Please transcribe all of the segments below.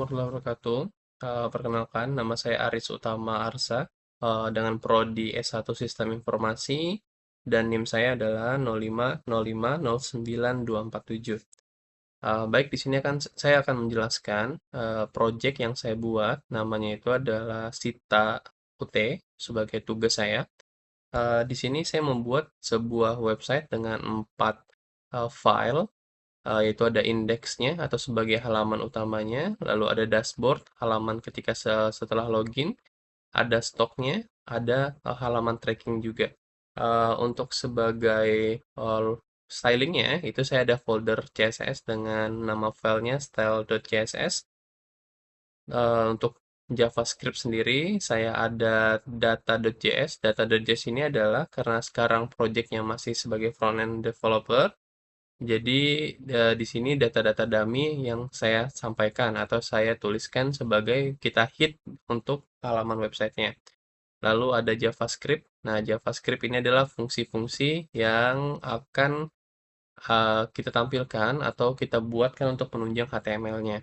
warahmatullahi wabarakatuh. Perkenalkan, nama saya Aris Utama Arsa dengan prodi S1 Sistem Informasi dan NIM saya adalah 050509247. Baik, di sini saya akan menjelaskan project yang saya buat. Namanya itu adalah Sita UT sebagai tugas saya. Di sini saya membuat sebuah website dengan 4 file, yaitu ada indeksnya atau sebagai halaman utamanya, lalu ada dashboard, halaman ketika setelah login, ada stoknya, ada halaman tracking juga. Untuk sebagai stylingnya, itu saya ada folder CSS dengan nama filenya style.css. Untuk JavaScript sendiri, saya ada data.js. Data.js ini adalah karena sekarang projectnya masih sebagai front-end developer, jadi di sini data-data dummy yang saya sampaikan atau saya tuliskan sebagai kita hit untuk halaman websitenya. Lalu ada JavaScript. Nah, JavaScript ini adalah fungsi-fungsi yang akan kita tampilkan atau kita buatkan untuk penunjang HTML-nya.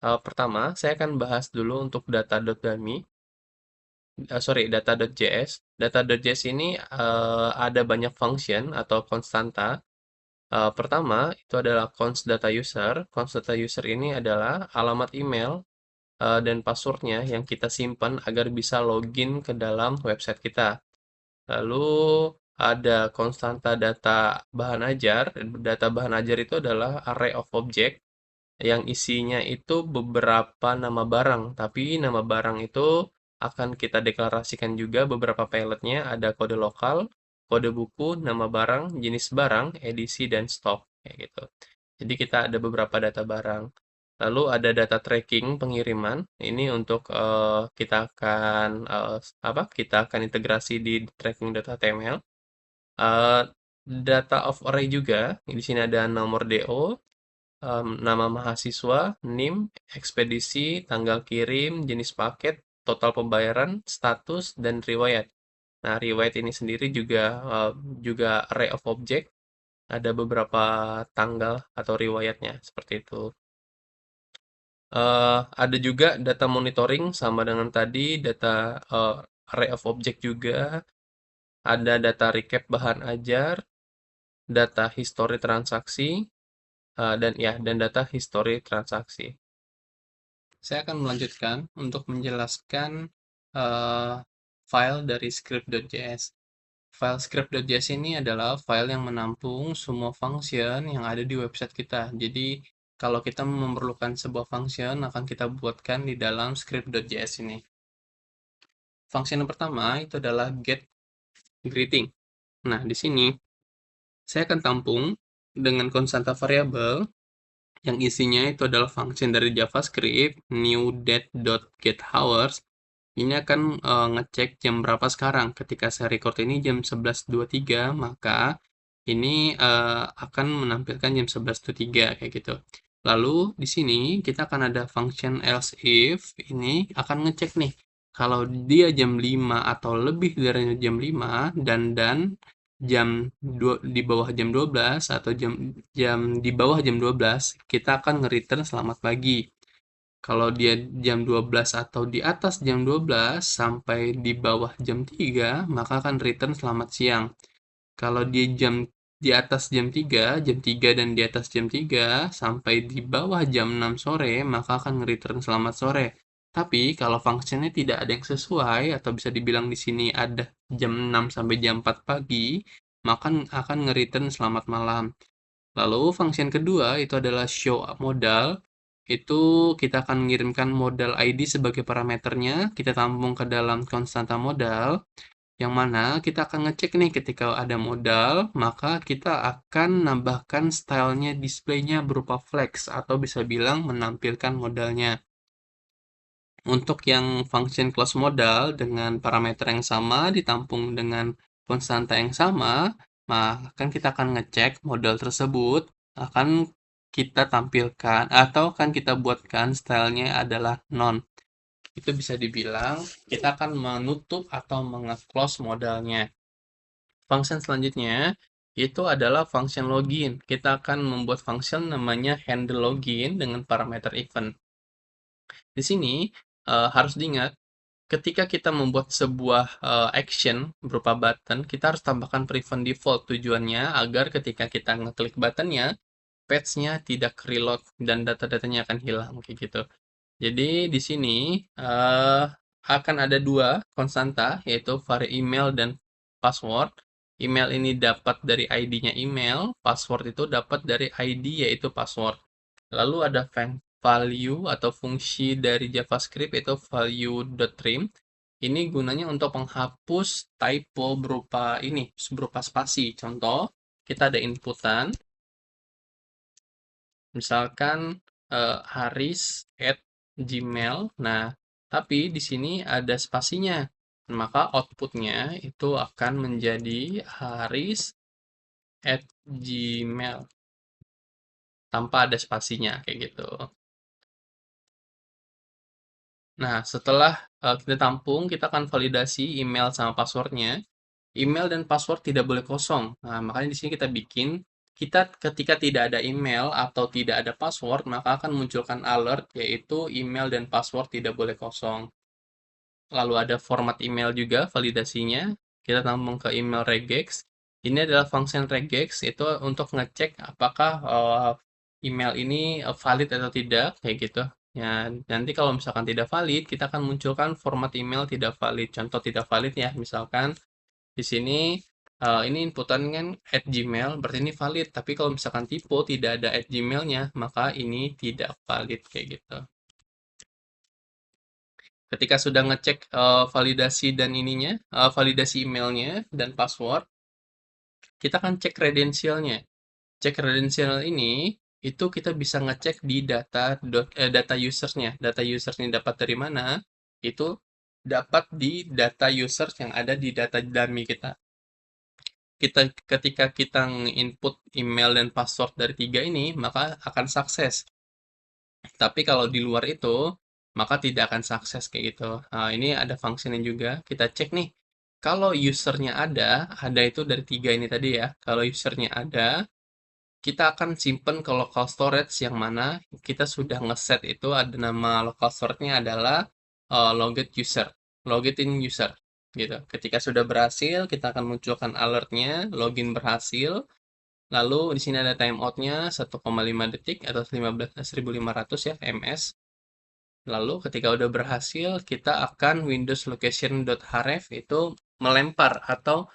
Pertama, saya akan bahas dulu untuk data.dummy. Sorry, data.js. Data.js ini ada banyak function atau konstanta. Pertama, itu adalah const data user. Const data user ini adalah alamat email dan passwordnya yang kita simpan agar bisa login ke dalam website kita. Lalu ada konstanta data bahan ajar. Data bahan ajar itu adalah array of object yang isinya itu beberapa nama barang. Tapi nama barang itu akan kita deklarasikan juga beberapa peletnya. Ada kode lokal, kode buku, nama barang, jenis barang, edisi, dan stok. Kayak gitu. Jadi kita ada beberapa data barang. Lalu ada data tracking pengiriman. Ini untuk kita akan Kita akan integrasi di tracking data HTML. Eh, Data of array juga. Di sini ada nomor DO, nama mahasiswa, NIM, ekspedisi, tanggal kirim, jenis paket, total pembayaran, status, dan riwayat. Nah, riwayat ini sendiri juga array of object. Ada beberapa tanggal atau riwayatnya seperti itu. Ada juga data monitoring sama dengan tadi, data array of object juga. Ada data recap bahan ajar, data history transaksi, dan data history transaksi. Saya akan melanjutkan untuk menjelaskan eh, file dari script.js. File script.js ini adalah file yang menampung semua function yang ada di website kita. Jadi, kalau kita memerlukan sebuah function, akan kita buatkan di dalam script.js ini. Function yang pertama itu adalah get greeting. Nah, di sini saya akan tampung dengan konstanta variabel yang isinya itu adalah function dari JavaScript new date.getHours. Ini akan ngecek jam berapa sekarang. Ketika saya record ini jam 11.23, maka ini akan menampilkan jam 11.23 kayak gitu. Lalu di sini kita akan ada function else if. Ini akan ngecek nih kalau dia jam 5 atau lebih dari jam 5 dan jam di bawah jam 12 atau jam jam di bawah jam 12, kita akan nge-return selamat pagi. Kalau dia jam 12 atau di atas jam 12 sampai di bawah jam 3, maka akan return selamat siang. Kalau dia di atas jam 3 dan di atas jam 3 sampai di bawah jam 6 sore, maka akan return selamat sore. Tapi kalau fungsinya tidak ada yang sesuai atau bisa dibilang di sini ada jam 6 sampai jam 4 pagi, maka akan nge-return selamat malam. Lalu funksi kedua itu adalah show modal. Itu kita akan mengirimkan modal ID sebagai parameternya, kita tampung ke dalam konstanta modal, yang mana kita akan ngecek nih ketika ada modal, maka kita akan nambahkan stylenya displaynya berupa flex atau bisa bilang menampilkan modalnya. Untuk yang function close modal dengan parameter yang sama ditampung dengan konstanta yang sama, maka kita akan ngecek modal tersebut akan kita tampilkan atau akan kita buatkan stylenya adalah none. Itu bisa dibilang kita akan menutup atau menge-close modalnya. Function selanjutnya itu adalah function login. Kita akan membuat function namanya handle login dengan parameter event. Di sini harus diingat, ketika kita membuat sebuah action berupa button, kita harus tambahkan prevent default. Tujuannya agar ketika kita ngeklik buttonnya, page-nya tidak reload dan data-datanya akan hilang kayak gitu. Jadi di sini eh, akan ada dua konstanta, yaitu var email dan password. Email ini dapat dari ID-nya email, password itu dapat dari ID yaitu password. Lalu ada value atau fungsi dari JavaScript yaitu value.trim. Ini gunanya untuk menghapus typo berupa spasi. Contoh, kita ada inputan, misalkan haris@gmail. Nah, tapi di sini ada spasinya. Maka outputnya itu akan menjadi haris@gmail tanpa ada spasinya kayak gitu. Nah, setelah kita tampung, kita akan validasi email sama passwordnya. Email dan password tidak boleh kosong. Nah, makanya di sini kita bikin, kita ketika tidak ada email atau tidak ada password, maka akan munculkan alert, yaitu email dan password tidak boleh kosong. Lalu ada format email juga, validasinya. Kita tampung ke email regex. Ini adalah function regex, itu untuk ngecek apakah email ini valid atau tidak, kayak gitu. Ya, nanti kalau misalkan tidak valid, kita akan munculkan format email tidak valid. Contoh tidak valid ya, misalkan di sini ini inputan kan @gmail, berarti ini valid. Tapi kalau misalkan tipe tidak ada @gmailnya, maka ini tidak valid kayak gitu. Ketika sudah ngecek validasi dan validasi emailnya dan password, kita akan cek kredensialnya. Cek kredensial ini itu kita bisa ngecek di data usersnya. Data usersnya dapat dari mana? Itu dapat di data users yang ada di data dummy kita. Ketika kita input email dan password dari tiga ini, maka akan sukses. Tapi kalau di luar itu, maka tidak akan sukses kayak gitu. Nah, ini ada fungsinya juga. Kita cek nih. Kalau usernya ada itu dari tiga ini tadi ya. Kalau usernya ada, kita akan simpen ke local storage yang mana kita sudah ngeset itu ada nama local storage-nya adalah logit user, login user gitu. Ketika sudah berhasil, kita akan munculkan alertnya, login berhasil. Lalu di sini ada timeout-nya 1,5 detik atau 1500 ya ms. Lalu ketika udah berhasil, kita akan windows location.href itu melempar atau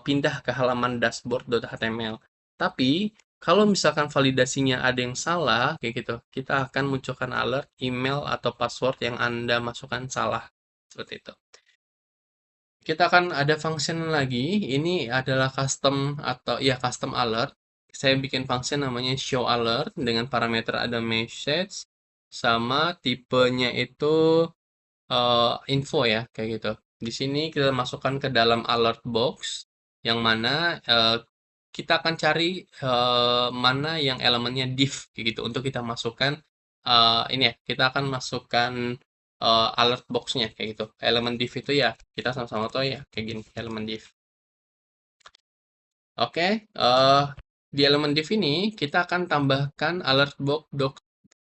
pindah ke halaman dashboard.html. Tapi kalau misalkan validasinya ada yang salah, kayak gitu, kita akan munculkan alert email atau password yang Anda masukkan salah. Seperti itu. Kita akan ada function lagi. Ini adalah custom atau ya custom alert. Saya bikin function namanya show alert dengan parameter ada message sama tipenya itu info ya kayak gitu. Di sini kita masukkan ke dalam alert box yang mana kita akan cari mana yang elemennya div kayak gitu untuk kita masukkan ini ya kita akan masukkan alert boxnya kayak gitu. Elemen div itu ya kita sama-sama tahu ya kayak gini elemen div. Oke, di elemen div ini kita akan tambahkan alert box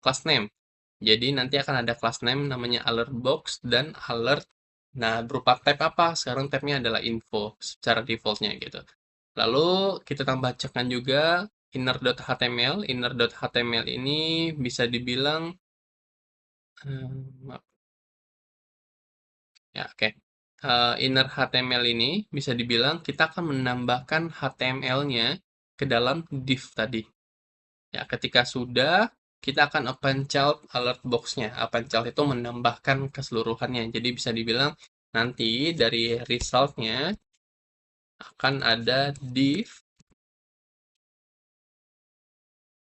class name. Jadi nanti akan ada class name namanya alert box dan alert. Nah, berupa tab apa? Sekarang tabnya adalah info secara defaultnya gitu. Lalu kita tambah cekan juga inner.html. Inner.html ini bisa dibilang maaf ya, oke. Inner HTML ini bisa dibilang kita akan menambahkan HTML-nya ke dalam div tadi. Ya, ketika sudah, kita akan append child alert box-nya. Append child itu menambahkan keseluruhannya. Jadi bisa dibilang nanti dari result-nya akan ada div,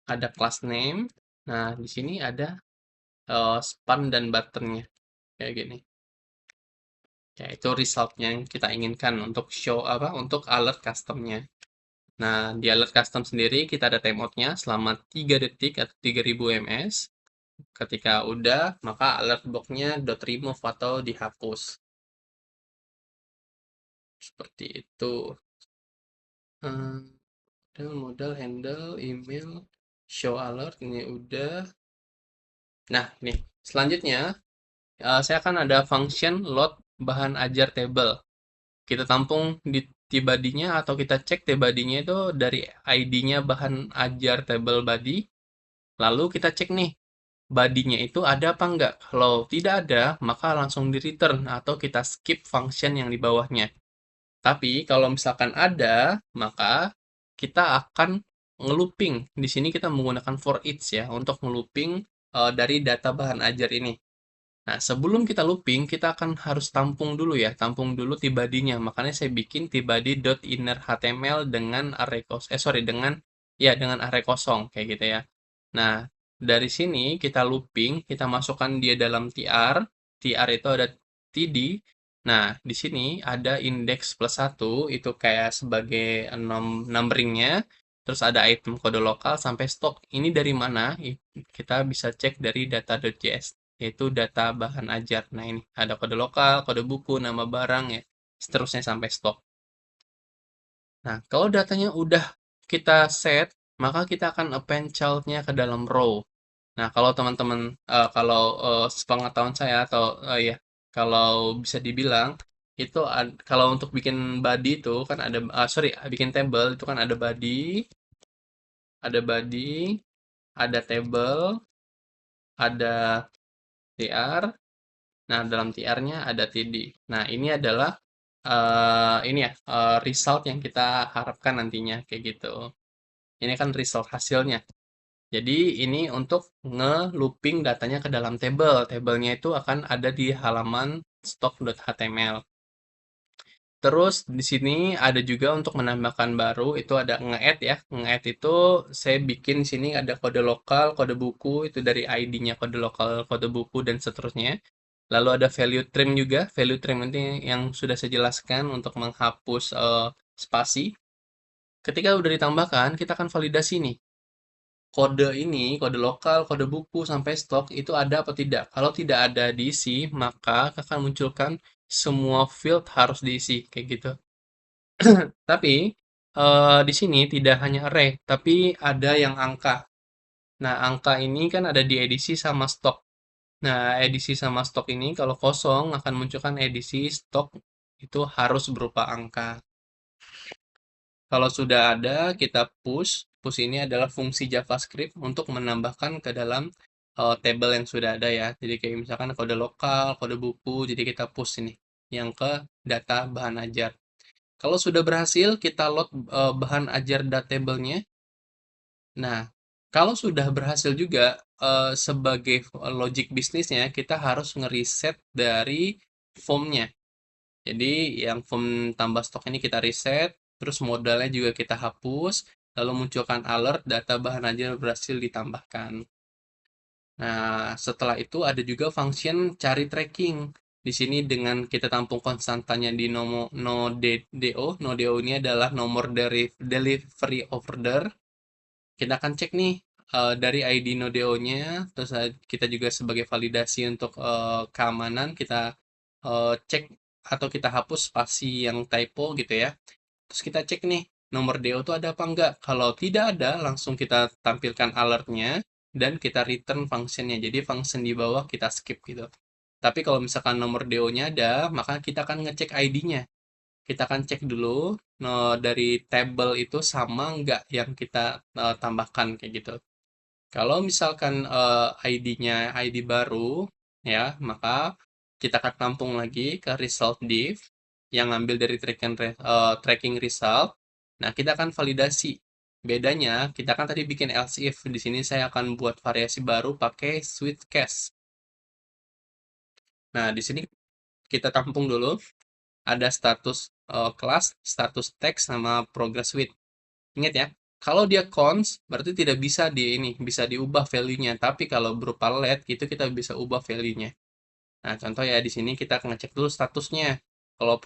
ada class name. Nah, di sini ada span dan button-nya. Kayak gini. Ya, itu result-nya yang kita inginkan untuk show apa? Untuk alert custom-nya. Nah, di alert custom sendiri kita ada timeout-nya selama 3 detik atau 3000 ms. Ketika udah, maka alert box-nya .remove atau dihapus. Seperti itu. Modal, handle, email, show alert, ini udah. Nah, ini Selanjutnya, saya akan ada function load bahan ajar table. Kita tampung di t-body-nya atau kita cek t-body-nya itu dari ID-nya bahan ajar table body. Lalu kita cek nih, body-nya itu ada apa enggak. Kalau tidak ada, maka langsung di-return atau kita skip function yang di bawahnya. Tapi kalau misalkan ada, maka kita akan ngelooping. Di sini kita menggunakan for each ya untuk ngelooping dari data bahan ajar ini. Nah, sebelum kita looping, kita akan harus tampung dulu ya, tampung dulu t-body-nya. Makanya saya bikin t-body.inner.html dengan array dengan array kosong kayak gitu ya. Nah, dari sini kita looping, kita masukkan dia dalam tr. Tr itu ada td. Nah, di sini ada index plus satu itu kayak sebagai numberingnya. Terus ada item kode lokal sampai stok. Ini dari mana? Kita bisa cek dari data.js, yaitu data bahan ajar. Nah, ini ada kode lokal, kode buku, nama barang ya, seterusnya sampai stok. Nah, kalau datanya udah kita set, maka kita akan append child-nya ke dalam row. Nah, kalau teman-teman, kalau sepengetahuan saya atau ya, kalau bisa dibilang itu kalau untuk bikin body itu kan ada, sorry, bikin table itu kan ada body, ada table, ada tr. Nah, dalam tr-nya ada td. Nah, ini adalah ini ya result yang kita harapkan nantinya kayak gitu. Ini kan result hasilnya. Jadi ini untuk nge-looping datanya ke dalam table. Tabelnya itu akan ada di halaman stock.html. Terus di sini ada juga untuk menambahkan baru itu ada nge-add ya. Nge-add itu saya bikin di sini ada kode lokal, kode buku itu dari ID-nya kode lokal, kode buku dan seterusnya. Lalu ada value trim juga. Value trim ini yang sudah saya jelaskan untuk menghapus spasi. Ketika udah ditambahkan, kita akan validasi nih. Kode ini, kode lokal, kode buku, sampai stok itu ada apa tidak. Kalau tidak ada diisi, maka akan munculkan semua field harus diisi, kayak gitu. Tapi, di sini tidak hanya array, tapi ada yang angka. Nah, angka ini kan ada di edisi sama stok. Nah, edisi sama stok ini kalau kosong akan munculkan edisi stok itu harus berupa angka. Kalau sudah ada, kita push. Push ini adalah fungsi JavaScript untuk menambahkan ke dalam table yang sudah ada ya. Jadi kayak misalkan kode lokal, kode buku, jadi kita push ini yang ke data bahan ajar. Kalau sudah berhasil, kita load bahan ajar data-nya. Nah, kalau sudah berhasil juga sebagai logic bisnisnya, kita harus ngereset dari formnya. Jadi yang form tambah stok ini kita reset, terus modalnya juga kita hapus, lalu munculkan alert data bahan ajar berhasil ditambahkan. Nah, setelah itu ada juga function cari tracking. Di sini dengan kita tampung konstantannya di no do ini adalah nomor dari delivery order. Kita akan cek nih dari ID Nodeo-nya, terus kita juga sebagai validasi untuk keamanan kita cek atau kita hapus spasi yang typo gitu ya. Terus kita cek nih nomor DO itu ada apa enggak. Kalau tidak ada, langsung kita tampilkan alertnya dan kita return functionnya. Jadi function di bawah kita skip gitu. Tapi kalau misalkan nomor DO-nya ada, maka kita akan ngecek ID-nya. Kita akan cek dulu dari table itu sama nggak yang kita tambahkan kayak gitu. Kalau misalkan ID-nya ID baru, ya, maka kita akan tampung lagi ke result div yang ngambil dari tracking result. Nah, kita akan validasi. Bedanya, kita kan tadi bikin else if. Di sini saya akan buat variasi baru pakai switch case. Nah, di sini kita tampung dulu. Ada status kelas, status text, sama progress with. Ingat ya, kalau dia cons berarti tidak bisa bisa diubah value-nya. Tapi kalau berupa let itu kita bisa ubah value-nya. Nah, contoh ya di sini kita ngecek dulu statusnya. Kalau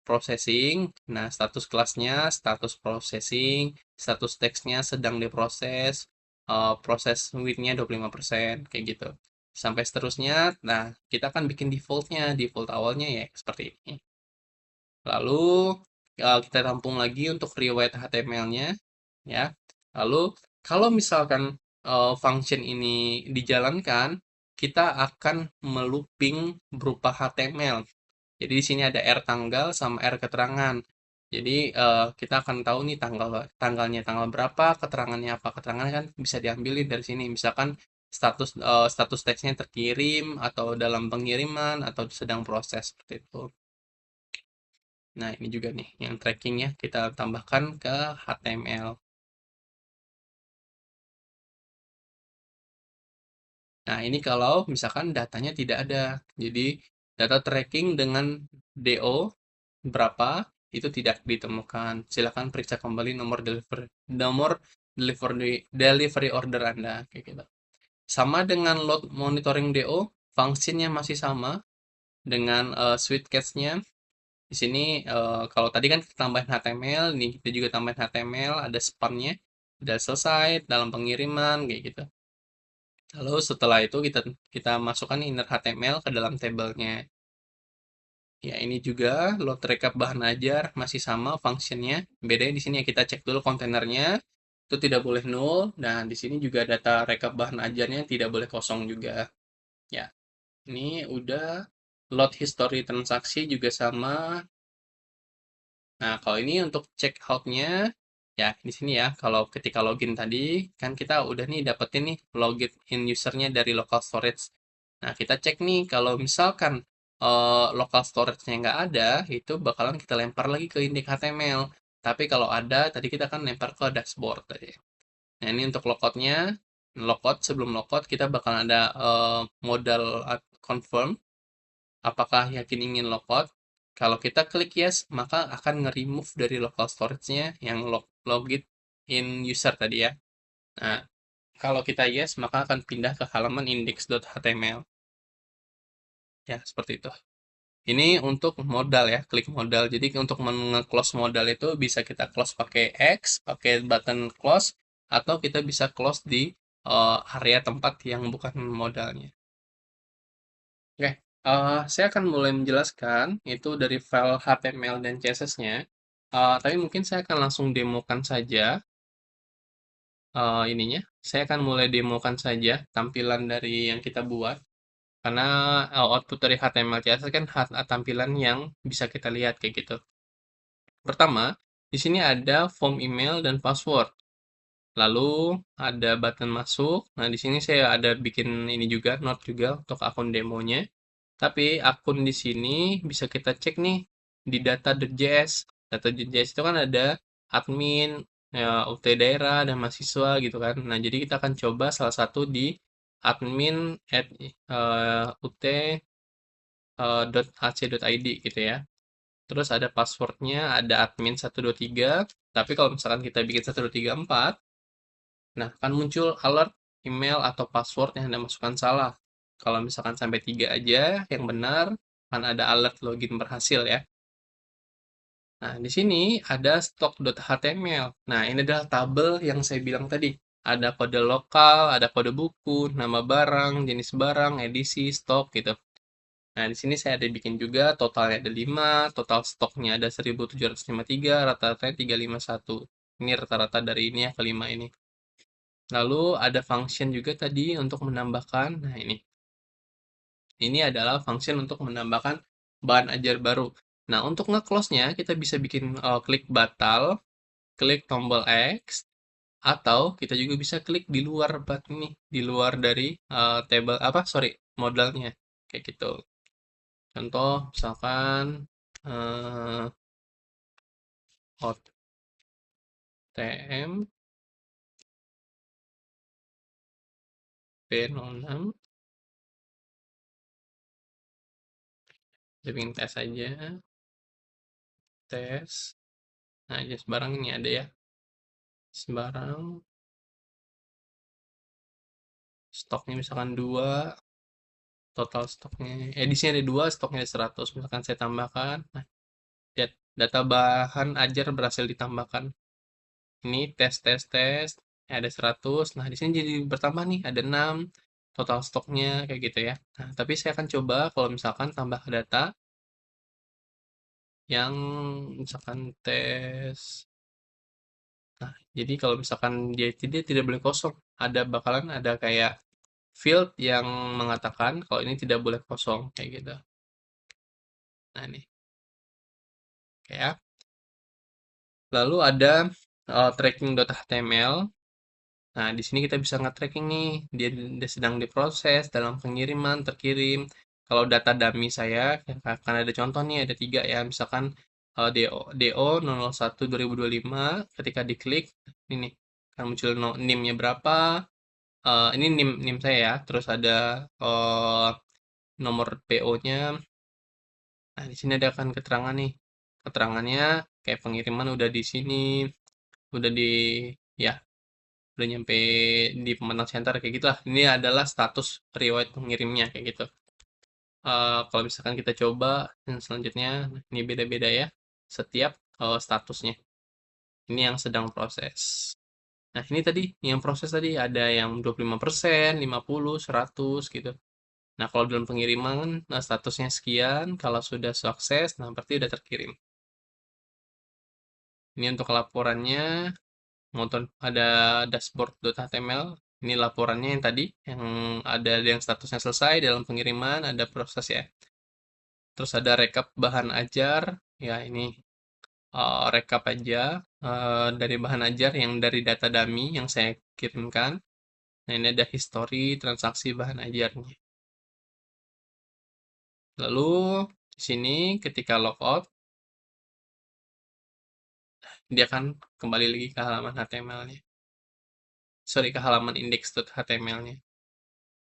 processing, nah status kelasnya, status processing, status text-nya sedang diproses, proses with-nya 25%, kayak gitu. Sampai seterusnya, nah kita akan bikin default awalnya ya seperti ini. Lalu kita tampung lagi untuk rewrite HTML-nya ya. Lalu kalau misalkan function ini dijalankan, kita akan melooping berupa HTML. Jadi di sini ada R tanggal sama R keterangan. Jadi kita akan tahu nih tanggalnya tanggal berapa, keterangannya apa. Keterangannya kan bisa diambilin dari sini. Misalkan status teksnya terkirim atau dalam pengiriman atau sedang proses seperti itu. Nah, ini juga nih yang trackingnya kita tambahkan ke HTML. Nah, ini kalau misalkan datanya tidak ada. Jadi, data tracking dengan DO berapa itu tidak ditemukan. Silakan periksa kembali nomor delivery order Anda kayak gitu. Sama dengan load monitoring DO, fungsinya masih sama dengan sweet case-nya. Di sini kalau tadi kan kita tambahin HTML, ini kita juga tambahin HTML, ada span-nya, udah selesai dalam pengiriman kayak gitu. Lalu setelah itu kita kita masukkan inner HTML ke dalam tabelnya. Ya, ini juga load recap bahan ajar masih sama fungsinya. Bedanya di sini ya kita cek dulu kontainernya itu tidak boleh null dan di sini juga data rekap bahan ajarnya tidak boleh kosong juga. Ya, ini udah load history transaksi juga sama. Nah, kalau ini untuk check out-nya ya di sini ya. Kalau ketika login tadi kan kita udah nih dapetin nih login in usernya dari local storage. Nah, kita cek nih kalau misalkan local storage-nya nggak ada, itu bakalan kita lempar lagi ke index HTML. Tapi kalau ada, tadi kita kan lempar ke dashboard tadi. Nah, ini untuk logout-nya. Logout, sebelum logout kita bakal ada modal confirm. Apakah yakin ingin logout? Kalau kita klik yes, maka akan nge-remove dari local storage-nya yang login in user tadi ya. Nah, kalau kita yes, maka akan pindah ke halaman index.html. Ya, seperti itu. Ini untuk modal ya, klik modal. Jadi untuk nge-close modal itu bisa kita close pakai X, pakai button close, atau kita bisa close di area tempat yang bukan modalnya. Oke, saya akan mulai menjelaskan itu dari file HTML dan CSS-nya. Tapi mungkin saya akan langsung demokan saja ininya. Saya akan mulai demokan saja tampilan dari yang kita buat. Karena output dari HTML CSS kan tampilan yang bisa kita lihat kayak gitu. Pertama, di sini ada form email dan password. Lalu ada button masuk. Nah, di sini saya ada bikin ini juga, note juga untuk akun demonya. Tapi akun di sini bisa kita cek nih di data.js. Data.js itu kan ada admin, ya, UT daerah, dan mahasiswa gitu kan. Nah, jadi kita akan coba salah satu di admin at ut.ac.id gitu ya. Terus ada passwordnya, ada admin 123. Tapi kalau misalkan kita bikin 1234, nah akan muncul alert email atau password yang Anda masukkan salah. Kalau misalkan sampai 3 aja yang benar, akan ada alert login berhasil ya. Nah, di sini ada stock.html. Nah, ini adalah tabel yang saya bilang tadi. Ada kode lokal, ada kode buku, nama barang, jenis barang, edisi, stok gitu. Nah, di sini saya ada bikin juga totalnya ada 5, total stoknya ada 1753, rata-ratanya 351. Ini rata-rata dari ini ya, kelima ini. Lalu ada function juga tadi untuk menambahkan. Nah, ini. Ini adalah function untuk menambahkan bahan ajar baru. Nah, untuk nge-close-nya kita bisa bikin klik batal, klik tombol X, atau kita juga bisa klik di luar button nih, di luar dari table apa, sorry, modalnya. Kayak gitu. Contoh, misalkan OTM B06, kita bikin tes aja, tes. Nah, aja sembarang ini ada ya, sembarang stoknya misalkan 2, total stoknya, di sini ada 2, stoknya ada 100, misalkan saya tambahkan. Nah, lihat data bahan ajar berhasil ditambahkan. Ini tes tes tes, ada 100. Nah, di sini jadi bertambah nih, ada 6 total stoknya kayak gitu ya. Nah, tapi saya akan coba kalau misalkan tambah data yang misalkan tes. Nah, jadi kalau misalkan dia tidak boleh kosong, bakalan ada kayak field yang mengatakan kalau ini tidak boleh kosong kayak gitu. Nah, ini kayak. Lalu ada tracking.html. Nah, di sini kita bisa nge-tracking nih, dia sedang diproses dalam pengiriman, terkirim. Kalau data dummy saya, akan ada contoh nih, ada tiga ya, misalkan DO 001 2025, ketika diklik, ini akan muncul NIM-nya berapa, ini NIM saya ya, terus ada nomor PO-nya. Nah, di sini ada kan keterangan nih, keterangannya kayak pengiriman udah di sini, udah di, ya udah nyampe di pemenang center kayak gitu lah. Ini adalah status riwayat pengirimnya kayak gitu. Kalau misalkan kita coba yang selanjutnya, ini beda-beda ya setiap statusnya. Ini yang sedang proses. Nah, ini tadi yang proses tadi ada yang 25%, 50, 100 gitu. Nah, kalau dalam pengiriman, nah statusnya sekian, kalau sudah sukses, nah berarti udah terkirim. Ini untuk laporannya, nonton ada dashboard.html. Ini laporannya yang tadi, yang ada yang statusnya selesai dalam pengiriman, ada proses ya. Terus ada rekap bahan ajar, ya ini rekap aja dari bahan ajar yang dari data dummy yang saya kirimkan. Nah, ini ada history transaksi bahan ajarnya. Lalu di sini ketika logout, dia akan kembali lagi ke halaman HTML-nya. Sorry, ke halaman index.html-nya.